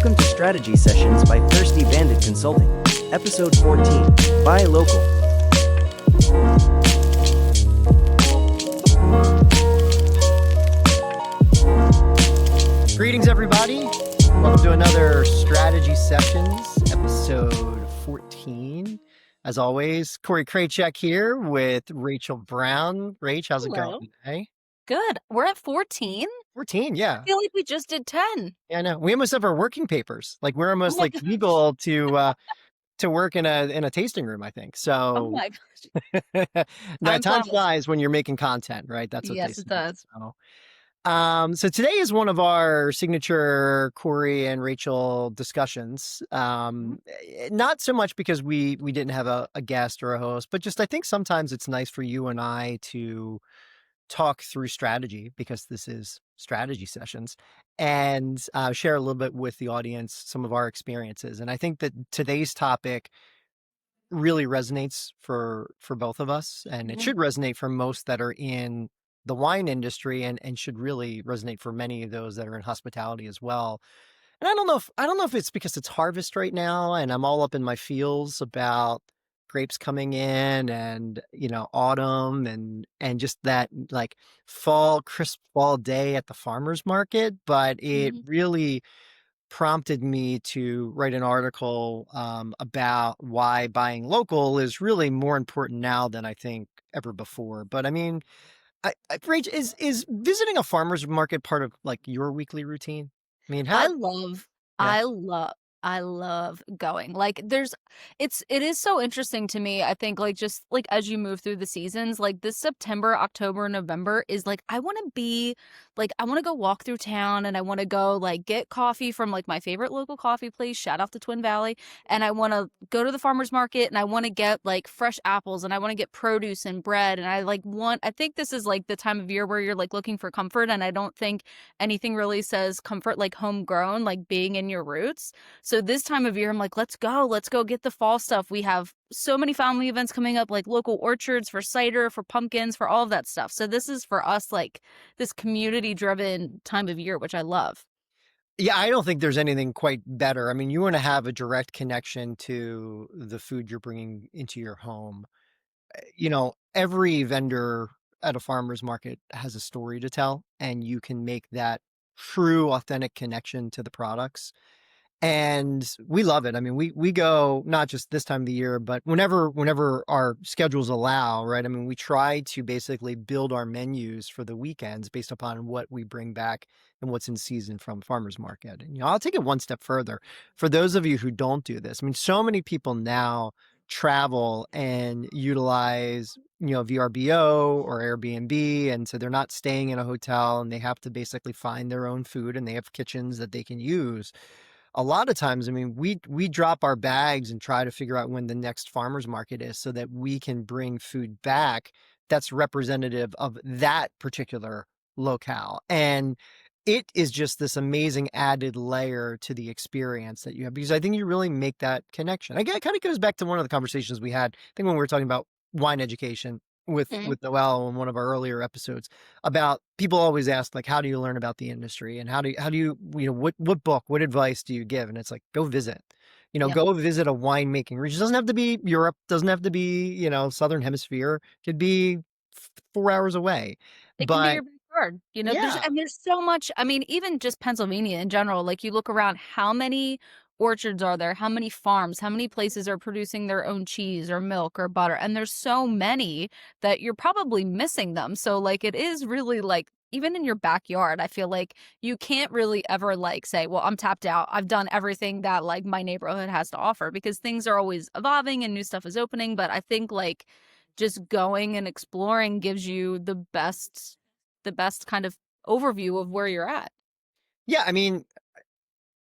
Welcome to Strategy Sessions by Thirsty Bandit Consulting, Episode 14, Buy Local. Greetings, everybody. Welcome to another Strategy Sessions, Episode 14. As always, Corey Kraychek here with Rachel Brown. Rach, how's it Hello. going today? Good. We're at 14. 14, I yeah. feel like we just did 10. Yeah, I know. We almost have our working papers. Like we're Oh almost my like gosh. legal to work in a tasting room, I think. Oh So my gosh. no, Time time flies. flies when you're making content, right? That's what they Yes, it say. does. So today is one of our signature Corey and Rachel discussions. Mhm. Not so much because we didn't have a guest or a host, but just I think sometimes it's nice for you and I to talk through strategy because this is strategy sessions and share a little bit with the audience some of our experiences. And I think that today's topic really resonates for both of us, and it Mhm. should resonate for most that are in the wine industry and should really resonate for many of those that are in hospitality as well. And I don't know if it's because it's harvest right now and I'm all up in my feels about grapes coming in and autumn and just that like fall crisp fall day at the farmers market, but it Mhm. really prompted me to write an article about why buying local is really more important now than I think ever before. But I mean, Rach, is visiting a farmer's market part of like your weekly routine? I mean, I how? love Yeah. I love I love going. Like it is so interesting to me. I think like just like as you move through the seasons, like this September, October, November is like I want to be like I want to go walk through town and I want to go like get coffee from like my favorite local coffee place, shout out to Twin Valley, and I want to go to the farmers market and I want to get like fresh apples and I want to get produce and bread and I think this is like the time of year where you're like looking for comfort and I don't think anything really says comfort like homegrown, like being in your roots. So this time of year, I'm like, let's go get the fall stuff. We have so many family events coming up, like local orchards for cider, for pumpkins, for all of that stuff. So this is for us like this community driven time of year, which I love. Yeah, I don't think there's anything quite better. I mean, you want to have a direct connection to the food you're bringing into your home. Every vendor at a farmer's market has a story to tell, and you can make that true, authentic connection to the products. And we love it. I mean, we go not just this time of the year, but whenever our schedules allow, right? I mean, we try to basically build our menus for the weekends based upon what we bring back and what's in season from farmers market. And I'll take it one step further. For those of you who don't do this, I mean, so many people now travel and utilize, VRBO or Airbnb, and so they're not staying in a hotel and they have to basically find their own food and they have kitchens that they can use. A lot of times, I mean, we drop our bags and try to figure out when the next farmer's market is so that we can bring food back that's representative of that particular locale. And it is just this amazing added layer to the experience that you have because I think you really make that connection. Again, it kind of goes back to one of the conversations we had, I think when we were talking about wine education Mhm. with Noel in one of our earlier episodes about people always ask like how do you learn about the industry and how do you what book, what advice do you give? And it's like go visit. Yep. Go visit a winemaking region. It doesn't have to be Europe, doesn't have to be, Southern Hemisphere. It could be 4 hours away. It can be But your backyard. yeah. There's so much. I mean, even just Pennsylvania in general, like you look around, how many orchards are there? How many farms? How many places are producing their own cheese or milk or butter? And there's so many that you're probably missing them. So like it is really like even in your backyard, I feel like you can't really ever like say, well, I'm tapped out. I've done everything that like my neighborhood has to offer because things are always evolving and new stuff is opening. But I think like just going and exploring gives you the best kind of overview of where you're at. Yeah, I mean,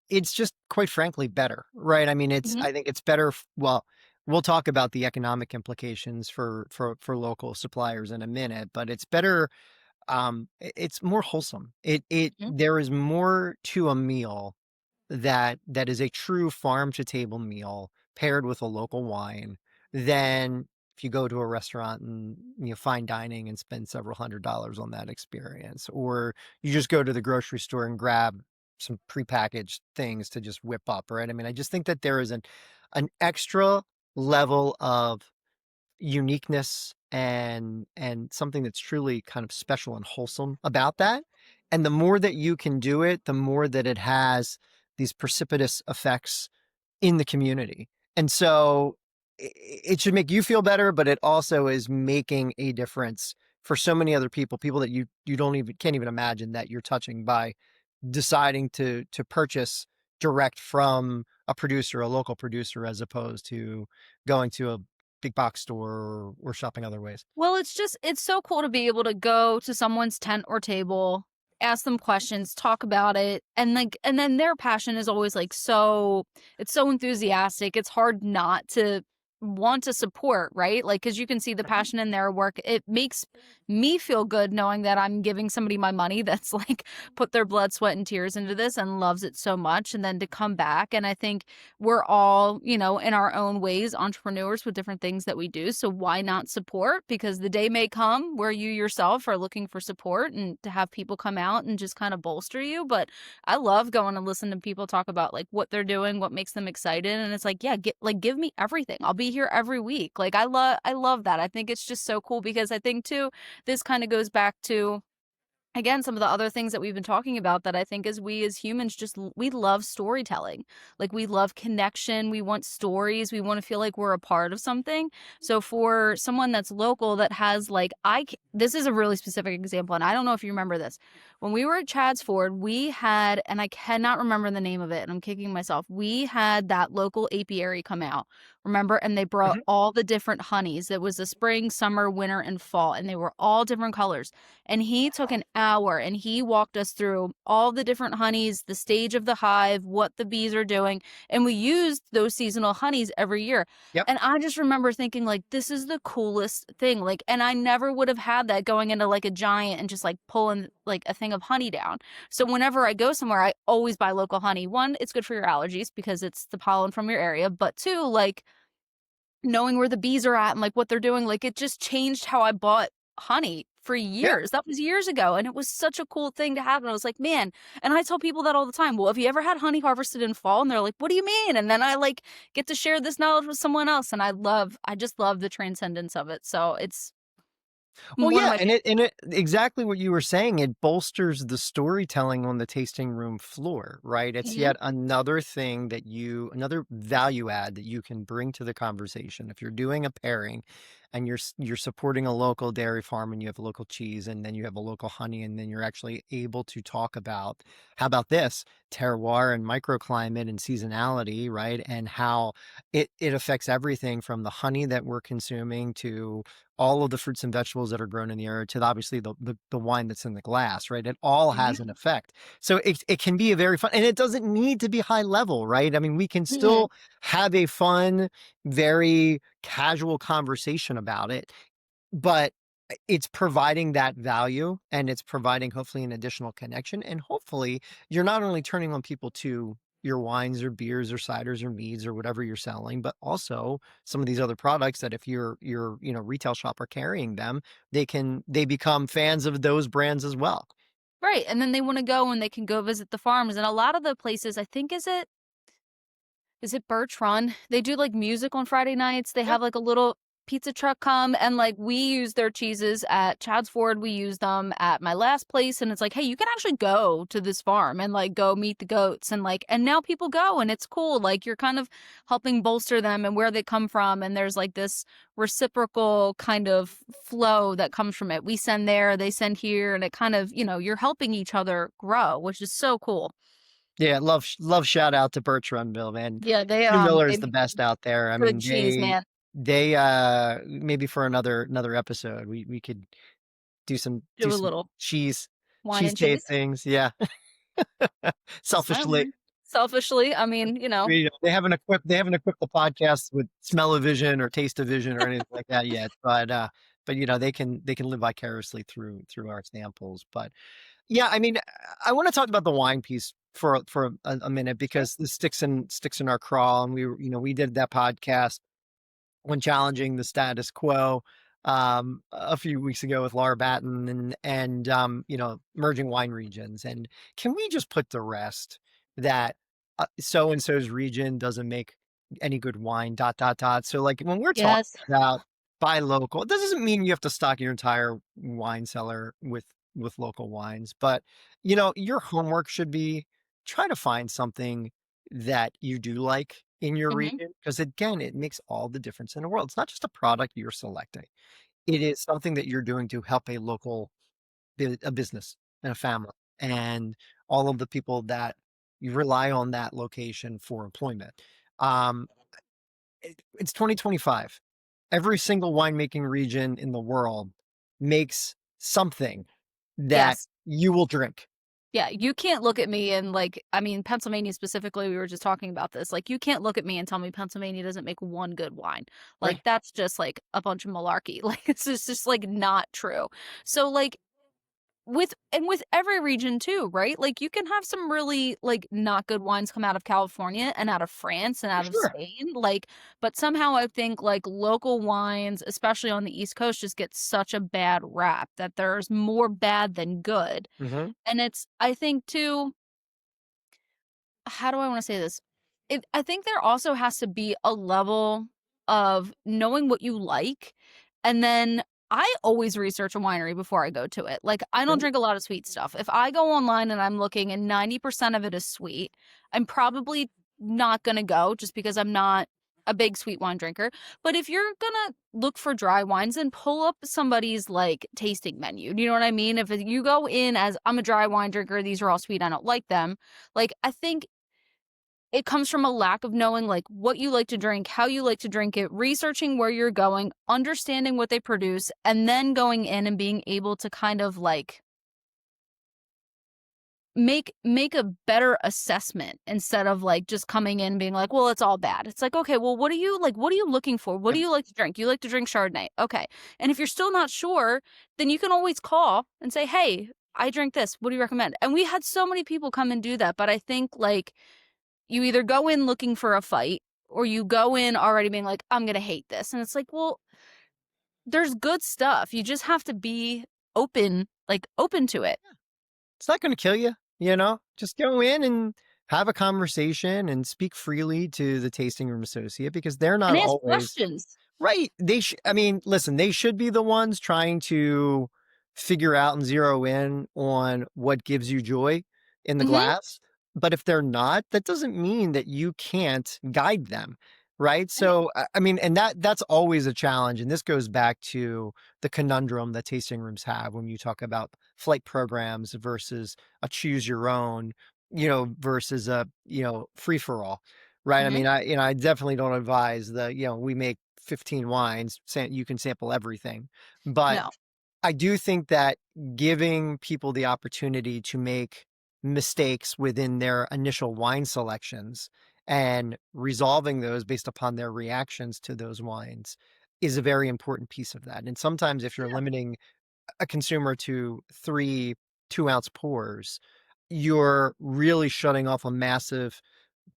it's just quite frankly better, right? I mean, Mhm. I think it's better. Well, we'll talk about the economic implications for local suppliers in a minute, but it's better. It's more wholesome. It Mhm. there is more to a meal that is a true farm to table meal paired with a local wine than if you go to a restaurant and fine dining and spend several $100s on that experience, or you just go to the grocery store and grab some prepackaged things to just whip up, right? I mean, I just think that there is an extra level of uniqueness and something that's truly kind of special and wholesome about that. And the more that you can do it, the more that it has these precipitous effects in the community. And so it should make you feel better, but it also is making a difference for so many other people, people that you don't even can't even imagine that you're touching by deciding to purchase direct from a producer, a local producer, as opposed to going to a big box store or shopping other ways. Well, it's so cool to be able to go to someone's tent or table, ask them questions, talk about it, and like and then their passion is always like it's so enthusiastic. It's hard not to want to support, right? Like cuz you can see the Mhm. passion in their work. It makes me feel good knowing that I'm giving somebody my money that's like put their blood, sweat and tears into this and loves it so much and then to come back and I think we're all, in our own ways, entrepreneurs with different things that we do. So why not support? Because the day may come where you yourself are looking for support and to have people come out and just kind of bolster you. But I love going and listen to people talk about like what they're doing, what makes them excited. And it's like, yeah, give me everything. I'll be here every week. Like I love that. I think it's just so cool because I think too, this kind of goes back to again some of the other things that we've been talking about that I think as we as humans we love storytelling. Like we love connection, we want stories, we want to feel like we're a part of something. So for someone that's local that has like this is a really specific example and I don't know if you remember this. When we were at Chad's Ford, we had and I cannot remember the name of it and I'm kicking myself. We had that local apiary come out. Remember and they brought Mhm. all the different honeys. It was the spring, summer, winter and fall and they were all different colors and he took an hour and he walked us through all the different honeys, the stage of the hive, what the bees are doing. And we used those seasonal honeys every year. Yep. And I just remember thinking, like, this is the coolest thing. Like, and I never would have had that going into like a giant and just like pulling like a thing of honey down. So whenever I go somewhere, I always buy local honey. One, it's good for your allergies because it's the pollen from your area. But two, like, knowing where the bees are at and, like, what they're doing, like, it just changed how I bought honey for Yeah. years. That was years ago, and it was such a cool thing to have, and I was like, "Man," and I tell people that all the time, "Well, have you ever had honey harvested in fall?" And they're like, "What do you mean?" And then I, like, get to share this knowledge with someone else, and I just love the transcendence of it, so it's Well, one of yeah, my and it exactly what you were saying, it bolsters the storytelling on the tasting room floor, right? It's Mhm, yet another thing that another value add that you can bring to the conversation. If you're doing a pairing and you're supporting a local dairy farm and you have a local cheese and then you have a local honey and then you're actually able to talk about how about this terroir and microclimate and seasonality, right? And how it affects everything from the honey that we're consuming to all of the fruits and vegetables that are grown in the area to obviously the wine that's in the glass, right? It all has mhm, an effect. So it can be a very fun and it doesn't need to be high level, right? I mean, we can mhm. still have a fun, very casual conversation about it, but it's providing that value and it's providing hopefully an additional connection. And hopefully you're not only turning on people to your wines or beers or ciders or meads or whatever you're selling, but also some of these other products that if your retail shop are carrying them, they become fans of those brands as well. Right, and then they wanna go and they can go visit the farms, and a lot of the places I think is it Birch Run? They do, like, music on Friday nights, they Yeah. have, like, a little pizza truck come, and, like, we use their cheeses at Chad's Ford, we use them at my last place, and it's like, "Hey, you can actually go to this farm and, like, go meet the goats," and, like and now people go, and it's cool, like, you're kind of helping bolster them and where they come from, and there's, like, this reciprocal kind of flow that comes from it. We send there, they send here, and it kind of you're helping each other grow, which is so cool. Yeah, love shout out to Birch Runville, man. Yeah, Stu Miller they is the make best out there. I good mean, cheese, man. they maybe for another episode, we could do Do a some little cheese wine cheese and cheese. tastings, yeah. That's fine with Selfishly, me. Selfishly, I mean, they haven't equipped the podcast with smell-o-vision or taste-o-vision or anything like that yet, but, they can live vicariously through our samples, but, yeah, I mean, I wanna talk about the wine piece for a minute Sure. because this sticks in our craw, and we did that podcast when challenging the status quo. a few weeks ago with Laura Batten and you know, merging wine regions. And can we just put to rest that so and so's region doesn't make any good wine? Dot dot dot. So like when we're talking Yes. about buy local, it doesn't mean you have to stock your entire wine cellar with local wines, but you know, your homework should be try to find something that you do like in your Mhm. region because again, it makes all the difference in the world. It's not just a product you're selecting. It is something that you're doing to help a local a business and a family and all of the people that you rely on that location for employment. Um, it's 2025. Every single winemaking region in the world makes something that Yes. you will drink. Yeah, you can't look at me and, like I mean, Pennsylvania specifically, we were just talking about this, like, you can't look at me and tell me Pennsylvania doesn't make one good wine. Like, Right. that's just, like, a bunch of malarkey. Like, it's just, like, not true. So, like, with every region too, right? Like, you can have some really, like, not good wines come out of California and out of France and For out of sure. Spain, like, but somehow I think, like, local wines, especially on the East Coast, just get such a bad rap that there's more bad than good. Mhm. And it's I think too how do I wanna say this? I think there also has to be a level of knowing what you like, and then I always research a winery before I go to it. Like, I don't Mhm. drink a lot of sweet stuff. If I go online and I'm looking and 90% of it is sweet, I'm probably not gonna go just because I'm not a big sweet wine drinker. But if you're gonna look for dry wines, then pull up somebody's, like, tasting menu. Do you know what I mean? If you go in as, "I'm a dry wine drinker, these are all sweet, I don't like them," like, I think it comes from a lack of knowing, like, what you like to drink, how you like to drink it, researching where you're going, understanding what they produce, and then going in and being able to kind of, like, make a better assessment instead of, like, just coming in and being like, "Well, it's all bad." It's like, "Okay, well, what are you looking for? What Yeah. do you like to drink? You like to drink Chardonnay. Okay." And if you're still not sure, then you can always call and say, "Hey, I drink this. What do you recommend?" And we had so many people come and do that, but I think, like, you either go in looking for a fight or you go in already being like, "I'm gonna hate this." And it's like, well, there's good stuff. You just have to be open, like, open to it It's not gonna kill you, you know? Just go in and have a conversation and speak freely to the tasting room associate because they're and not ask always questions. right. I mean, listen, they should be the ones trying to figure out and zero in on what gives you joy in the Mhm. glass. But if they're not, that doesn't mean that you can't guide them. Right. And So, I mean, and that's always a challenge. And this goes back to the conundrum that tasting rooms have when you talk about flight programs versus a choose your own, you know, versus a, you know, free for all. Right. I mhm. mean, I definitely don't advise the, you know, we make 15 wines, you can sample everything. But No. I do think that giving people the opportunity to make mistakes within their initial wine selections and resolving those based upon their reactions to those wines is a very important piece of that. And sometimes if you're Yeah. limiting a consumer to 3 2-ounce pours, you're really shutting off a massive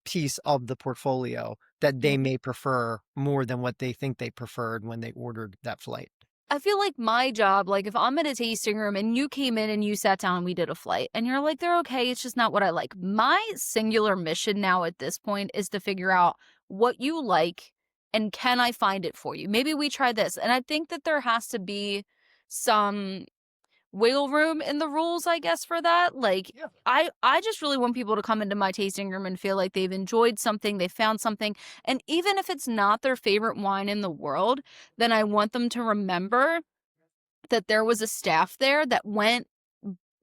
piece of the portfolio that they Mhm. may prefer more than what they think they preferred when they ordered that flight. I feel like my job, like, if I'm in a tasting room and you came in and you sat down and we did a flight and you're like, "They're okay, it's just not what I like." My singular mission now at this point is to figure out what you like and can I find it for you? Maybe we try this. And I think that there has to be some wiggle room in the rules, I guess, for that. Like, Yeah. I just really want people to come into my tasting room and feel like they've enjoyed something, they found something, and even if it's not their favorite wine in the world, then I want them to remember that there was a staff there that went,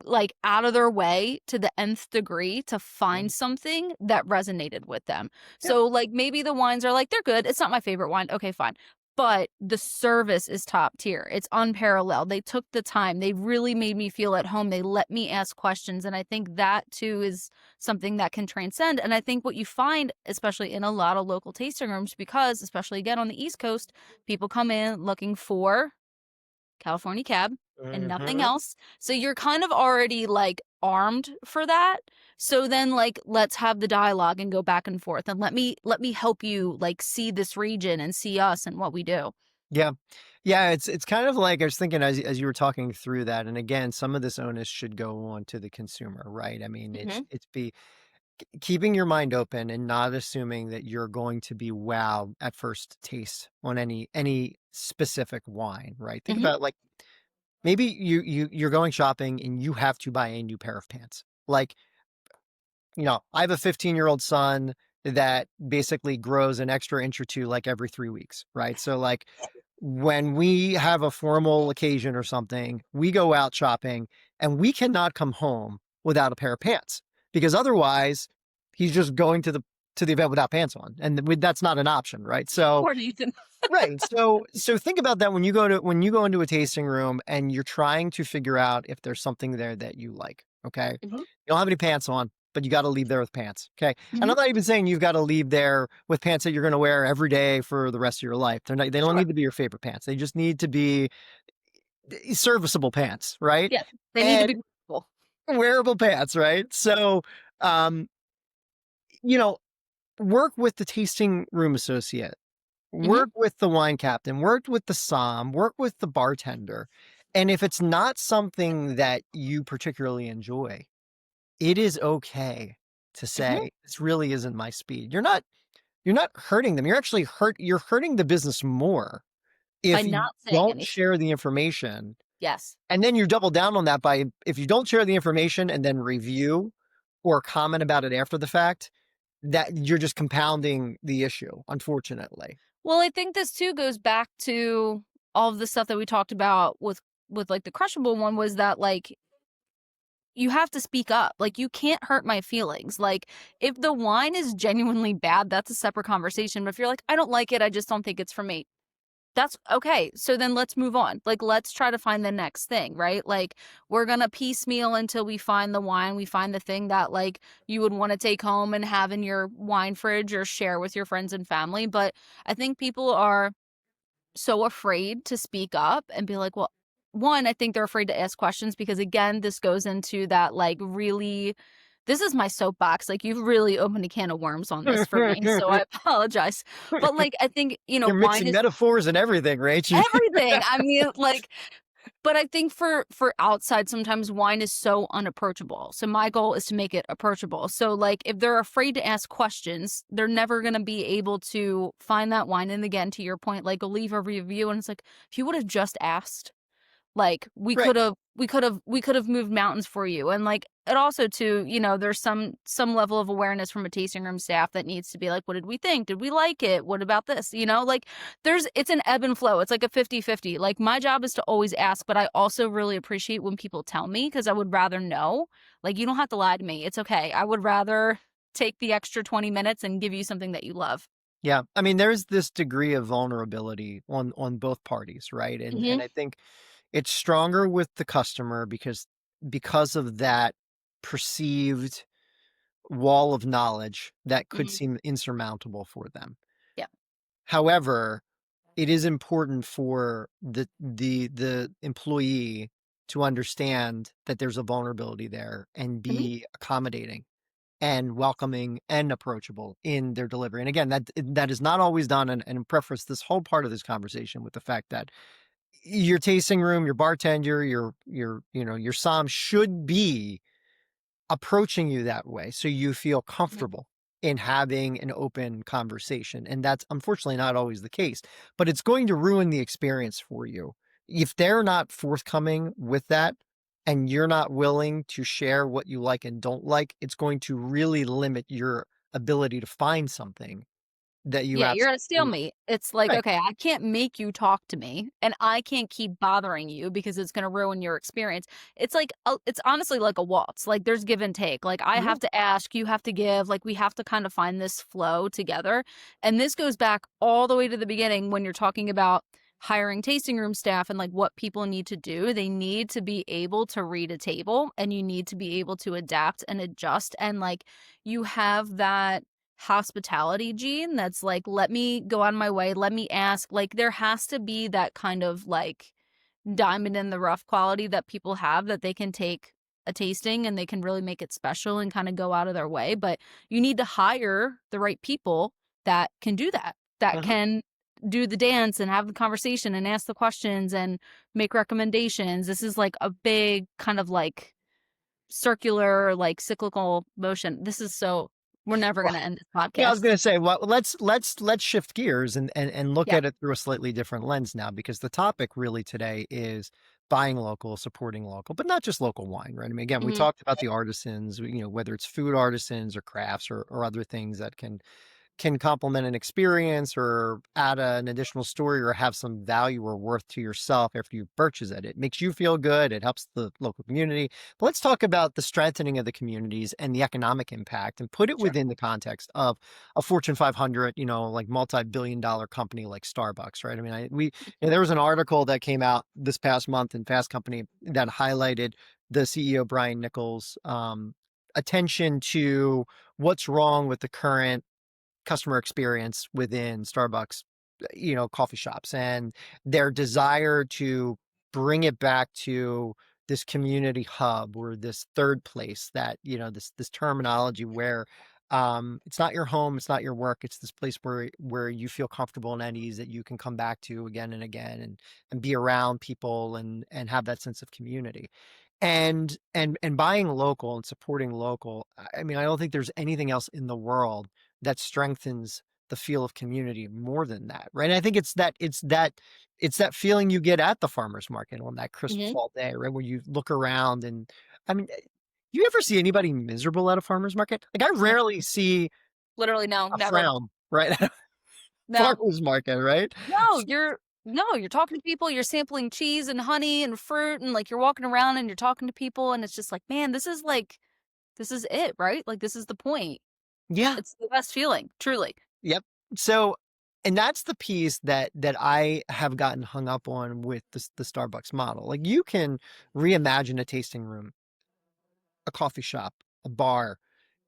like, out of their way to the nth degree to Mhm. find something that resonated with them. Yeah. So, like, maybe the wines are like, "They're good, it's not my favorite wine." Okay, fine. But the service is top tier. It's unparalleled. They took the time. They really made me feel at home. They let me ask questions, and I think that too is something that can transcend, and I think what you find, especially in a lot of local tasting rooms because, especially again on the East Coast, people come in looking for California cab and nothing Mhm. else. So you're kind of already, like, armed for that. So then, like, let's have the dialogue and go back and forth and let me help you, like, see this region and see us and what we do. Yeah. Yeah, it's kind of like I was thinking as you were talking through that, and again, some of this onus should go on to the consumer, right? I mean, Mhm, it's be keeping your mind open and not assuming that you're going to be wowed at first taste on any specific wine, right? Think mhm. about like maybe you're going shopping and you have to buy a new pair of pants. Like, I have a 15-year-old son that basically grows an extra inch or two like every 3 weeks, right? So like when we have a formal occasion or something, we go out shopping and we cannot come home without a pair of pants because otherwise he's just going to the event without pants on and that's not an option, right? So Or Nathan. right. So think about that when you go into a tasting room and you're trying to figure out if there's something there that you like, okay? Mhm, You don't have any pants on, but you gotta leave there with pants, okay? And mhm. I'm not even saying you've gotta leave there with pants that you're gonna wear every day for the rest of your life. They don't Sure. need to be your favorite pants. They just need to be serviceable pants, right? Yes, they need to And be comfortable. wearable pants, right? So, um, you know, work with the tasting room associate. Mhm, Work with the wine captain, work with the som, work with the bartender, and if it's not something that you particularly enjoy, it is okay to mhm. say, "This really isn't my speed." You're not hurting them, you're hurting the business more By if you not saying don't anything. share the information, Yes. and then you double down on that by if you don't share the information and then review or comment about it after the fact, that you're just compounding the issue, unfortunately. Well, I think this too goes back to all of the stuff that we talked about with, like, the crushable one was that, like, you have to speak up. Like, you can't hurt my feelings. Like, if the wine is genuinely bad, that's a separate conversation, but if you're like, "I don't like it, I just don't think it's for me." That's okay. So then let's move on. Like, let's try to find the next thing, right? Like, we're gonna piecemeal until we find the wine, we find the thing that, like, you would wanna take home and have in your wine fridge or share with your friends and family, but I think people are so afraid to speak up and be like, well, one, I think they're afraid to ask questions because again, this goes into that like really this is my soapbox. Like you've really opened a can of worms on this for me. So I apologize. But like I think, You're wine mixing is metaphors and everything, right? You everything. I mean, like but I think for outside, sometimes wine is so unapproachable. So my goal is to make it approachable. So like if they're afraid to ask questions, they're never gonna be able to find that wine. And again, to your point, like go leave a review and it's like, if you would have just asked, like, right. we could have moved mountains for you, and, like, it also too, there's some level of awareness from a tasting room staff that needs to be like, "What did we think? Did we like it? What about this?" Like, it's an ebb and flow, it's like a 50-50. Like, my job is to always ask, but I also really appreciate when people tell me because I would rather know. Like, you don't have to lie to me, it's okay. I would rather take the extra 20 minutes and give you something that you love. Yeah. I mean, there's this degree of vulnerability on both parties, right? And Mhm, I think it's stronger with the customer because of that perceived wall of knowledge that could mhm. seem insurmountable for them. Yeah, However, it is important for the employee to understand that there's a vulnerability there and mhm, be accommodating and welcoming and approachable in their delivery. And again, that is not always done. And preface this whole part of this conversation with the fact that your tasting room, your bartender, your som should be approaching you that way so you feel mhm. comfortable in having an open conversation. And that's unfortunately not always the case, but it's going to ruin the experience for you. If they're not forthcoming with that and you're not willing to share what you like and don't like, it's going to really limit your ability to find something that you Yeah, you're at a absolutely stalemate. It's like, right. okay, I can't make you talk to me, and I can't keep bothering you because it's gonna ruin your experience. It's honestly like a waltz. Like there's give and take. Like I Mhm, have to ask, you have to give. Like we have to kind of find this flow together. And this goes back all the way to the beginning when you're talking about hiring tasting room staff and like what people need to do. They need to be able to read a table, and you need to be able to adapt and adjust. And like you have that hospitality gene that's like, let me go on my way, let me ask. Like there has to be that kind of like diamond in the rough quality that people have that they can take a tasting and they can really make it special and kind of go out of their way. But you need to hire the right people that can do that, that mhm. can do the dance and have the conversation and ask the questions and make recommendations. This is like a big kind of like circular, like cyclical motion. This is so we're never Well, gonna end this yeah, I was podcast. gonna say, well, let's shift gears and look Yeah. at it through a slightly different lens now, because the topic really today is buying local, supporting local, but not just local wine, right? I mean, again, we Mhm. talked about the artisans, whether it's food artisans or crafts or other things that can complement an experience or add an additional story or have some value or worth to yourself after you purchase it. It makes you feel good. It helps the local community. But let's talk about the strengthening of the communities and the economic impact and put it Sure. within the context of a Fortune 500, like multi-billion dollar company like Starbucks, right? I mean, there was an article that came out this past month in Fast Company that highlighted the CEO, Brian Nichols, attention to what's wrong with the current customer experience within Starbucks, coffee shops, and their desire to bring it back to this community hub or this third place that, this terminology where it's not your home, it's not your work, it's this place where you feel comfortable and at ease that you can come back to again and again and be around people and have that sense of community. And buying local and supporting local, I mean, I don't think there's anything else in the world that strengthens the feel of community more than that, right? And I think it's that feeling you get at the farmer's market on that crisp Mhm. fall day, right? Where you look around and I mean, you ever see anybody miserable at a farmer's market? Like, I No. rarely see Literally, no, a never. frown, right, at a No. farmer's market, right? No, you're talking to people, you're sampling cheese and honey and fruit, and, like, you're walking around and you're talking to people, and it's just like, "Man, this is it, right? Like, this is the point." Yeah. It's the best feeling, truly. Yep. So, and that's the piece that I have gotten hung up on with the Starbucks model. Like, you can reimagine a tasting room, a coffee shop, a bar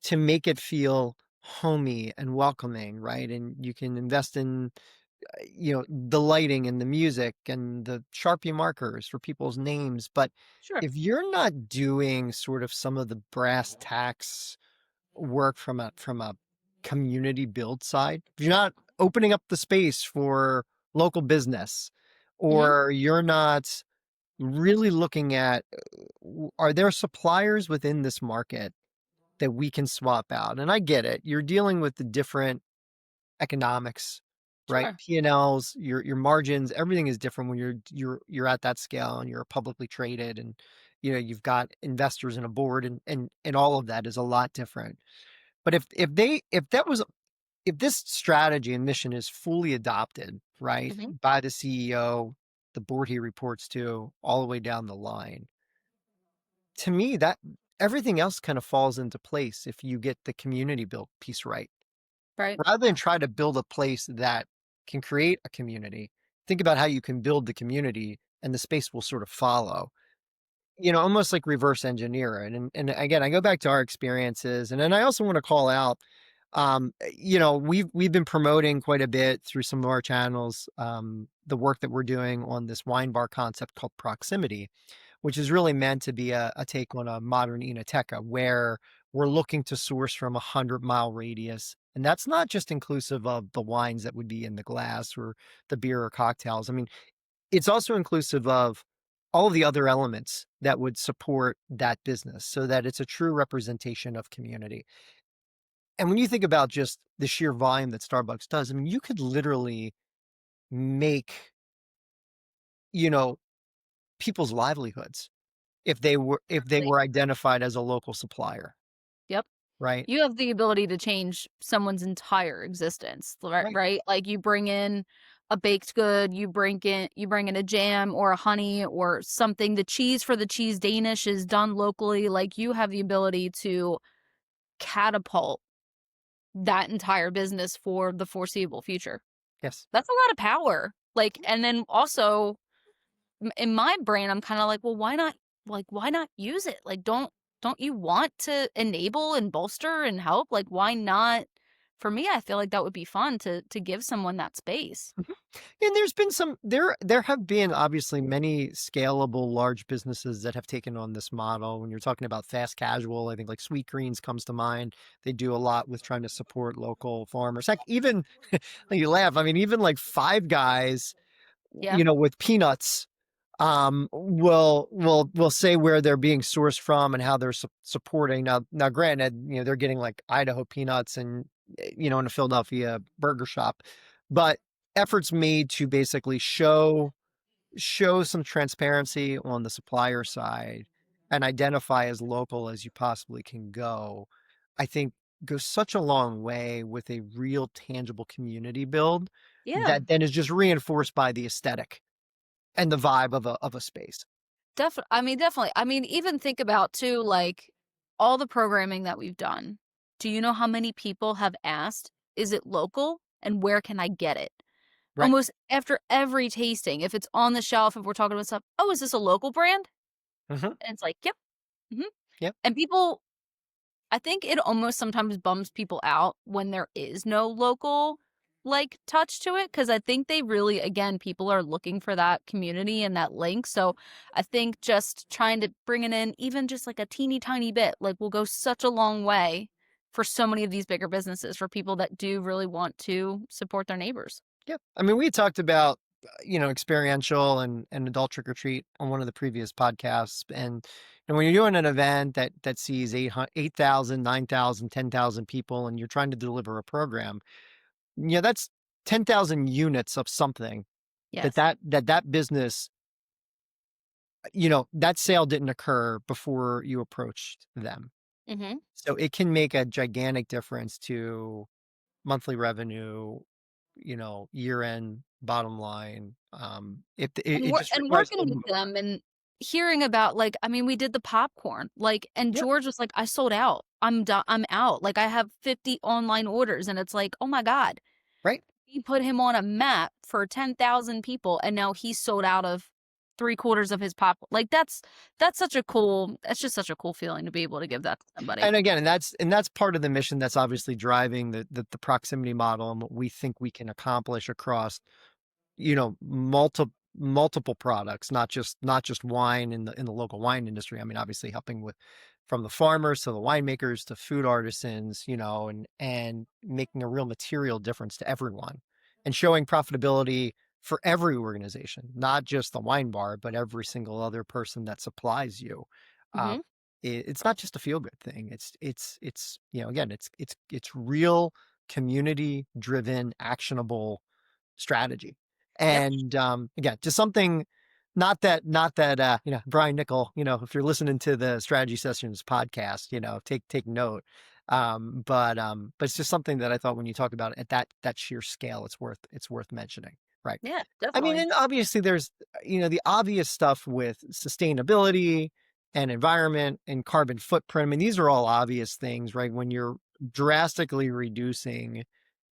to make it feel homey and welcoming, right? And you can invest in the lighting and the music and the Sharpie markers for people's names, but Sure. if you're not doing sort of some of the brass tacks work from a community build side. If you're not opening up the space for local business, Mhm. or you're not really looking at are there suppliers within this market that we can swap out? And I get it. You're dealing with the different economics, right? Sure. P&Ls, your margins, everything is different when you're at that scale and you're publicly traded and you've got investors and a board and all of that is a lot different. But if this strategy and mission is fully adopted, right, Mhm. by the CEO, the board he reports to, all the way down the line, to me, that everything else kind of falls into place if you get the community built piece right. Right. Rather than try to build a place that can create a community, think about how you can build the community and the space will sort of follow. Almost like reverse engineer it. And again, I go back to our experiences, and then I also want to call out, we've been promoting quite a bit through some of our channels, the work that we're doing on this wine bar concept called proximity, which is really meant to be a take on a modern Enoteca, where we're looking to source from 100-mile radius. And that's not just inclusive of the wines that would be in the glass or the beer or cocktails. I mean, it's also inclusive of all of the other elements that would support that business so that it's a true representation of community. And when you think about just the sheer volume that Starbucks does, I mean, you could literally make, you know, people's livelihoods if they were identified as a local supplier, Yep. right? You have the ability to change someone's entire existence, Right. right? Like, you bring in a baked good, you bring in a jam or a honey or something, the cheese for the cheese Danish is done locally, like, you have the ability to catapult that entire business for the foreseeable future. Yes. That's a lot of power. Like, and then also in my brain, I'm kinda like, "Well, why not use it? Like, don't you want to enable and bolster and help? Like, why not for me, I feel like that would be fun to give someone that space. Mhm. And there's been there have been obviously many scalable large businesses that have taken on this model. When you're talking about fast casual, I think like Sweet Greens comes to mind. They do a lot with trying to support local farmers. Heck, even you laugh. I mean, even like Five Guys, Yeah. you know, with peanuts, will say where they're being sourced from and how they're supporting. Now, granted, you know, they're getting like Idaho peanuts and you know in a Philadelphia burger shop, but efforts made to basically show some transparency on the supplier side and identify as local as you possibly can go, I think goes such a long way with a real tangible community build Yeah. that then is just reinforced by the aesthetic and the vibe of a space. Definitely. I mean, even think about too, like, all the programming that we've done. Do you know how many people have asked, "Is it local, and where can I get it?" Right. Almost after every tasting, if it's on the shelf, if we're talking about stuff, "Oh, is this a local brand?" Mhm. And it's like, "Yep." Mhm. Yep. And people I think it almost sometimes bums people out when there is no local, like, touch to it, because I think they really again, people are looking for that community and that link, so I think just trying to bring it in even just, like, a teeny tiny bit, like, will go such a long way for so many of these bigger businesses, for people that do really want to support their neighbors. Yep. I mean, we talked about, you know, experiential and adult trick or treat on one of the previous podcasts. And when you're doing an event that sees 8,000, 9,000, 10,000 people, and you're trying to deliver a program, yeah, that's 10,000 units of something Yes. that business, you know, that sale didn't occur before you approached them. Mhm. So it can make a gigantic difference to monthly revenue, you know, year-end bottom line. It it just And requires a working little with bit more. them and hearing about, like I mean, we did the popcorn, like and Yep, George was like, "I sold out. I'm out. Like, I have 50 online orders," and it's like, "Oh my god." right. We put him on a map for 10,000 people, and now he's sold out of 3/4 of his pop like, that's just such a cool feeling to be able to give that to somebody. And again, and that's part of the mission that's obviously driving the proximity model and what we think we can accomplish across, you know, multiple products, not just wine in the local wine industry. I mean, obviously helping with from the farmers to the winemakers to food artisans, you know, and making a real material difference to everyone and showing profitability for every organization, not just the wine bar, but every single other person that supplies you. Uh, Mhm. it's not just a feel good thing. It's you know again it's real community driven actionable strategy. Yep. And, again, just something not that, you know, Brian Nichol, you know, if you're listening to the Strategy Sessions podcast, you know, take note. But it's just something that I thought when you talk about it at that sheer scale, it's worth mentioning, right? Yeah, I mean, definitely. and obviously there's, you know, the obvious stuff with sustainability and environment and carbon footprint. I mean, these are all obvious things, right? When you're drastically reducing,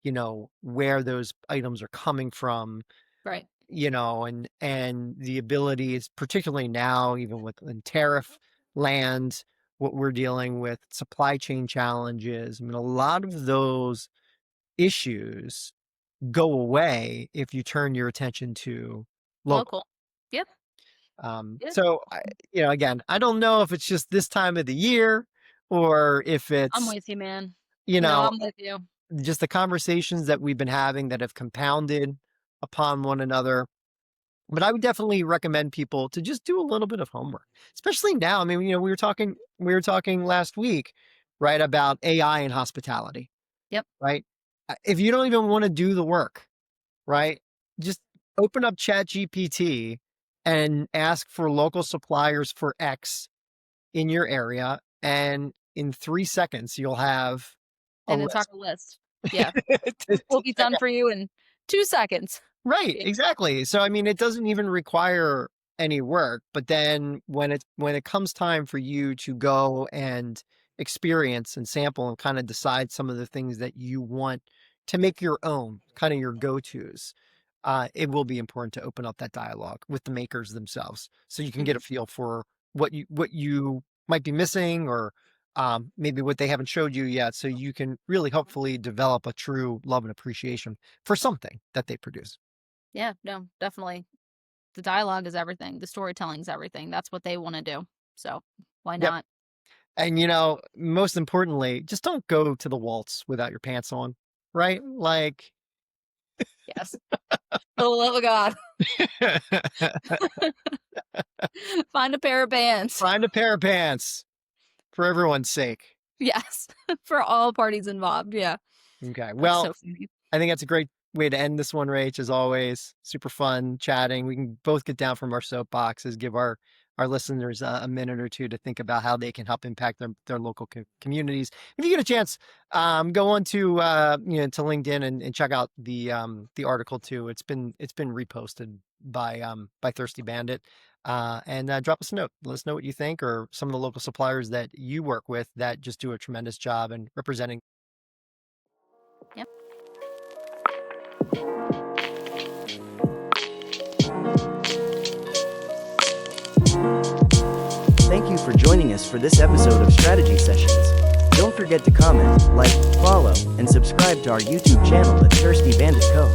you know, where those items are coming from, Right. you know, and the ability is particularly now, even with in tariff land, what we're dealing with, supply chain challenges. I mean, a lot of those issues go away if you turn your attention to local. Local. Yep. Yep. So I, you know, again, I don't know if it's just this time of the year or if I'm it's, with you, man. you No, know, I'm with you. just the conversations that we've been having that have compounded upon one another. But I would definitely recommend people to just do a little bit of homework, especially now. I mean, you know, we were talking last week, right, about AI and hospitality, Yep. right? If you don't even want to do the work, right, just open up Chat GPT and ask for local suppliers for X in your area, and in 3 seconds you'll have a An entire list list. Yeah. to Will be check. done for you in 2 seconds. Right, Yeah. exactly. So, I mean, it doesn't even require any work, but then when it comes time for you to go and experience and sample and kinda decide some of the things that you want to make your own, kinda your go-tos, it will be important to open up that dialogue with the makers themselves, so you can get a Mhm. feel for what you might be missing or, maybe what they haven't showed you yet, so you can really hopefully develop a true love and appreciation for something that they produce. Yeah, no, definitely. The dialogue is everything. The storytelling is everything. That's what they wanna do. So, why Yep. not? And, most importantly, just don't go to the waltz without your pants on, right? Like, Yes. For the love of God, find a pair of pants. find a pair of pants for everyone's sake. Yes, for all parties involved, yeah. Okay. That's Well, so funny. I think that's a great way to end this one, Rach, as always. Super fun chatting. We can both get down from our soapboxes, give our listeners a minute or two to think about how they can help impact their local communities. If you get a chance, go on to to LinkedIn and check out the article too. It's been reposted by Thirsty Bandit. And drop us a note. Let us know what you think, or some of the local suppliers that you work with that just do a tremendous job in representing. Yep. Thank you for joining us for this episode of Strategy Sessions. Don't forget to comment, like, follow, and subscribe to our YouTube channel at Thirsty Bandit Co.